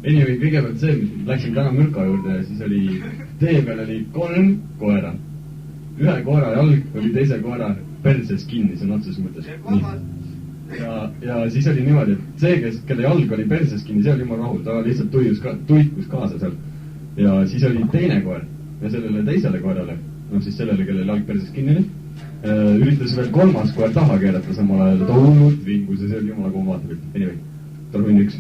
Anyway, kõigepealt see, läksin täna Mürka juurde ja siis oli, tee peal oli 3 koera. Ühe koera jalg oli teise koera perses kinni, see on otses mõttes. Ja siis oli niimoodi, et see, kelle jalg oli perses kinni, see oli jumala rahul, ta lihtsalt tuikus kaasa seal. Ja siis oli teine koer ja sellele teisele koerale, siis sellele, kelle jalg perses kinni oli, üritas veel 3. koer taha keerata samal ajal, ta hullult vingus ja see oli jumala kuum vaatapilt. Anyway, tuleb 1.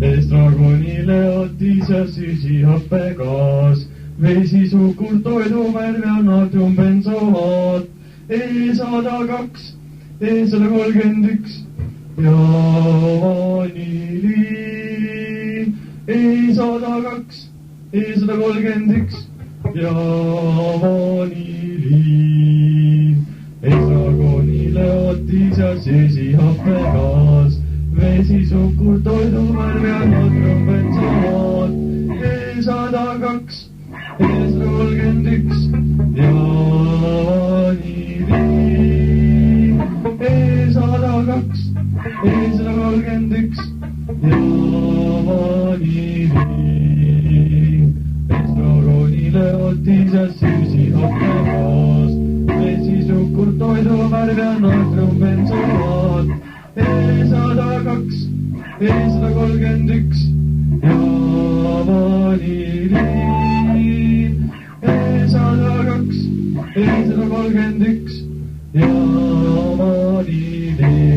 Estragonile otis ja süsihappegaas, vesisuhkur, toidumärv ja natriumbenzoaat, E102, E131 ja vaniliin, E102, E131 ja vaniliin. Estragonile otis ja süsihappegaas, vesisuhkur, toidumärv ja natriumbenzoaat, E102, E131 ja vaniliin. E102, E131 ja vaniliin. Estragonile otis ja süsihappegaas, vesisuhkur, toidumärv ja natriumbenzoaat, E102, E131 ja vaniliin. E102, E131 ja vaniliin.